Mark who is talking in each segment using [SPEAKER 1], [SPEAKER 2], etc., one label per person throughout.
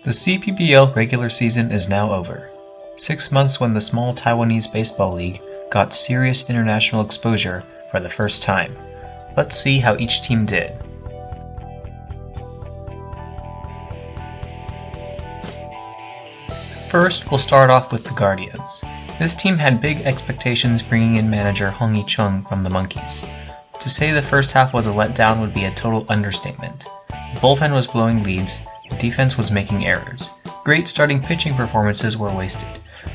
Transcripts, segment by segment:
[SPEAKER 1] The CPBL regular season is now over. 6 months when the small Taiwanese baseball league got serious international exposure for the first time. Let's see how each team did. First, we'll start off with the Guardians. This team had big expectations bringing in manager Hong Yi-chung from the Monkeys. To say the first half was a letdown would be a total understatement. The bullpen was blowing leads, the defense was making errors. Great starting pitching performances were wasted.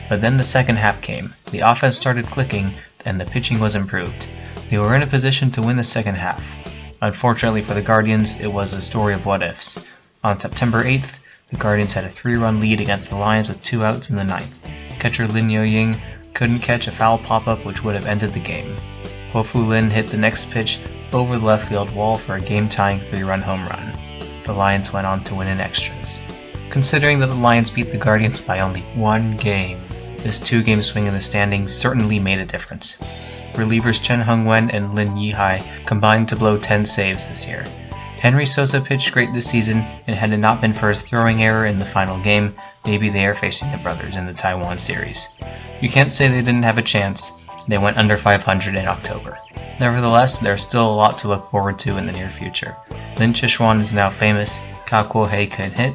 [SPEAKER 1] But then the second half came, the offense started clicking, and the pitching was improved. They were in a position to win the second half. Unfortunately for the Guardians, it was a story of what-ifs. On September 8th, the Guardians had a 3-run lead against the Lions with 2 outs in the 9th. Catcher Lin Yo-ying couldn't catch a foul pop-up which would have ended the game. Ho-Fu Lin hit the next pitch over the left field wall for a game-tying 3-run home run. The Lions went on to win in extras. Considering that the Lions beat the Guardians by only 1 game, this 2-game swing in the standings certainly made a difference. Relievers Chen Hung-wen and Lin Yihai combined to blow 10 saves this year. Henry Sosa pitched great this season, and had it not been for his throwing error in the final game, maybe they are facing the brothers in the Taiwan Series. You can't say they didn't have a chance. They went under 500 in October. Nevertheless, there's still a lot to look forward to in the near future. Lin Chixuan is now famous, Kao Kuo-hei can hit,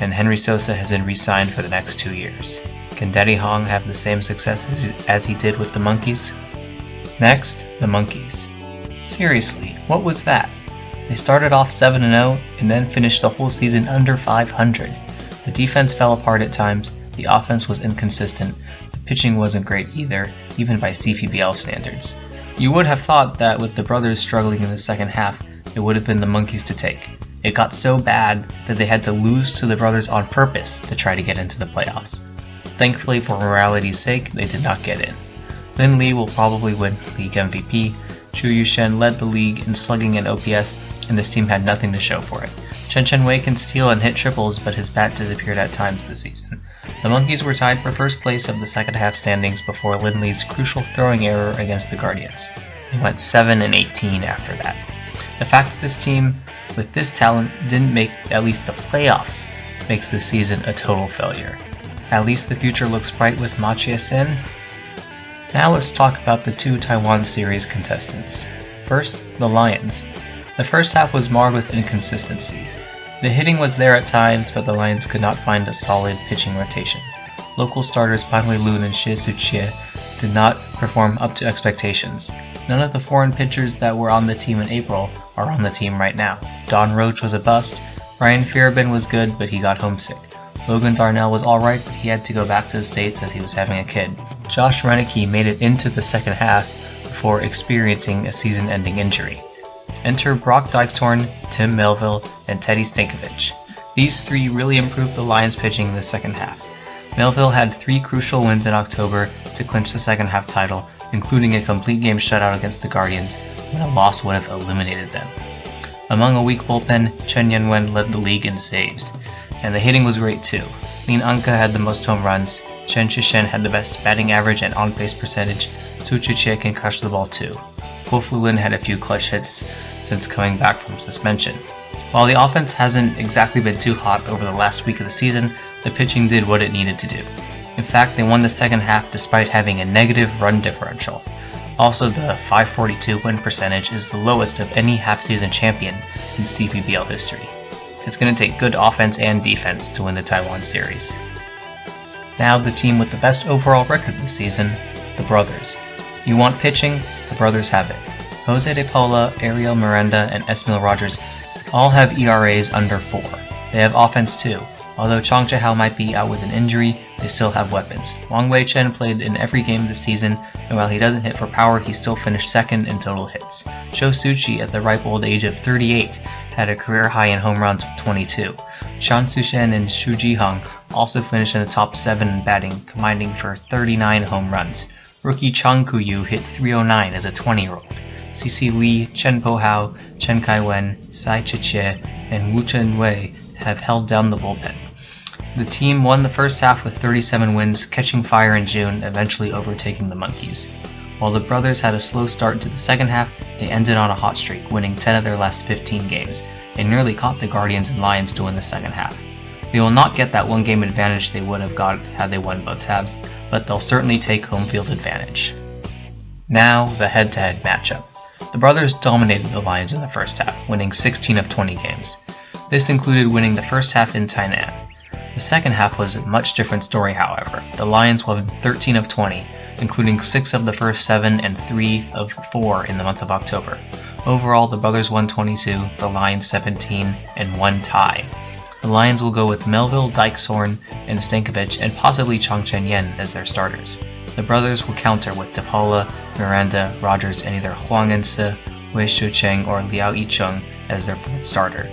[SPEAKER 1] and Henry Sosa has been re-signed for the next 2 years. Can Daddy Hong have the same success as he did with the Monkeys? Next, the Monkeys. Seriously, what was that? They started off 7-0 and then finished the whole season under 500. The defense fell apart at times, the offense was inconsistent, the pitching wasn't great either, even by CPBL standards. You would have thought that with the brothers struggling in the second half, it would have been the Monkeys to take. It got so bad that they had to lose to the brothers on purpose to try to get into the playoffs. Thankfully, for morality's sake, they did not get in. Lin Lee will probably win league MVP. Chu Yushen led the league in slugging and OPS, and this team had nothing to show for it. Chen Chen-wei can steal and hit triples, but his bat disappeared at times this season. The Monkeys were tied for first place of the second half standings before Lin Lee's crucial throwing error against the Guardians. They went 7-18 after that. The fact that this team, with this talent, didn't make at least the playoffs makes this season a total failure. At least the future looks bright with Ma Chia-sin. Now let's talk about the 2 Taiwan Series contestants. First, the Lions. The first half was marred with inconsistency. The hitting was there at times, but the Lions could not find a solid pitching rotation. Local starters Pan Hui-lun and Shih did not perform up to expectations. None of the foreign pitchers that were on the team in April are on the team right now. Don Roach was a bust. Ryan Fearbin was good, but he got homesick. Logan Darnell was alright, but he had to go back to the States as he was having a kid. Josh Renicky made it into the second half before experiencing a season-ending injury. Enter Brock Dykthorn, Tim Melville, and Teddy Stankovic. These 3 really improved the Lions' pitching in the second half. Melville had 3 crucial wins in October to clinch the second half title, including a complete game shutout against the Guardians, when a loss would have eliminated them. Among a weak bullpen, Chen Yanwen led the league in saves, and the hitting was great too. Lin Anka had the most home runs, Chen Zhishen had the best batting average and on-base percentage, Su Chichie can crush the ball too. Ho-Fu Lin had a few clutch hits since coming back from suspension. While the offense hasn't exactly been too hot over the last week of the season, the pitching did what it needed to do. In fact, they won the second half despite having a negative run differential. Also, the .542 win percentage is the lowest of any half-season champion in CPBL history. It's going to take good offense and defense to win the Taiwan Series. Now the team with the best overall record this season, the brothers. You want pitching? The brothers have it. Jose De Paula, Ariel Miranda, and Esmil Rogers all have ERAs under 4. They have offense too. Although Chong Che-hao might be out with an injury, they still have weapons. Wang Wei-chen played in every game this season, and while he doesn't hit for power, he still finished second in total hits. Sho Suchi, at the ripe old age of 38, had a career high in home runs with 22. Shan Sushen and Shu Jihong also finished in the top 7 in batting, combining for 39 home runs. Rookie Chang Kuyu hit .309 as a 20-year-old. Cici Lee, Chen Po-hao, Chen Kai-wen, Sai Chichie, and Wu Chen-wei have held down the bullpen. The team won the first half with 37 wins, catching fire in June, eventually overtaking the Monkeys. While the brothers had a slow start to the second half, they ended on a hot streak, winning 10 of their last 15 games, and nearly caught the Guardians and Lions to win the second half. They will not get that one game advantage they would have got had they won both halves, but they'll certainly take home field advantage. Now, the head-to-head matchup. The brothers dominated the Lions in the first half, winning 16 of 20 games. This included winning the first half in Tainan. The second half was a much different story, however. The Lions won 13 of 20, including 6 of the first 7 and 3 of 4 in the month of October. Overall, the brothers won 22, the Lions 17, and 1 tie. The Lions will go with Melville, Dykeshorn, and Stankovic, and possibly Chong Chen-yen as their starters. The brothers will counter with DePaula, Miranda, Rogers, and either Huang En-se, Wei Shu-cheng, or Liao Yicheng as their fourth starter.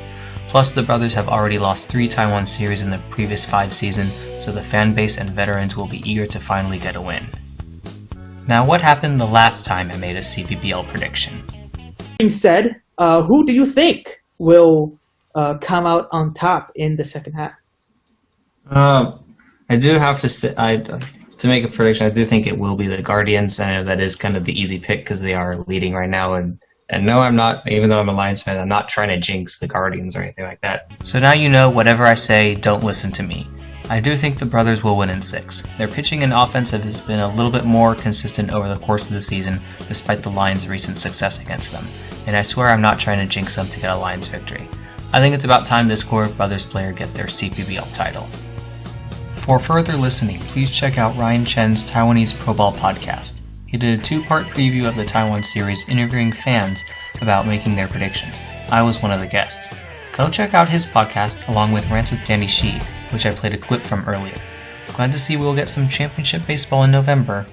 [SPEAKER 1] Plus, the brothers have already lost 3 Taiwan Series in the previous 5 seasons, so the fan base and veterans will be eager to finally get a win. Now, what happened the last time I made a CPBL prediction?
[SPEAKER 2] Being said, who do you think will come out on top in the second half?
[SPEAKER 1] I do have to say, to make a prediction, I do think it will be the Guardians. I know that is kind of the easy pick because they are leading right now, and no, I'm not, even though I'm a Lions fan, I'm not trying to jinx the Guardians or anything like that. So now you know, whatever I say, don't listen to me. I do think the brothers will win in 6. Their pitching and offense has been a little bit more consistent over the course of the season, despite the Lions' recent success against them, and I swear I'm not trying to jinx them to get a Lions victory. I think it's about time this core of brothers player get their CPBL title. For further listening, please check out Ryan Chen's Taiwanese Pro Ball podcast. He did a 2-part preview of the Taiwan Series interviewing fans about making their predictions. I was one of the guests. Go check out his podcast along with Rants with Shih, which I played a clip from earlier. Glad to see we'll get some championship baseball in November.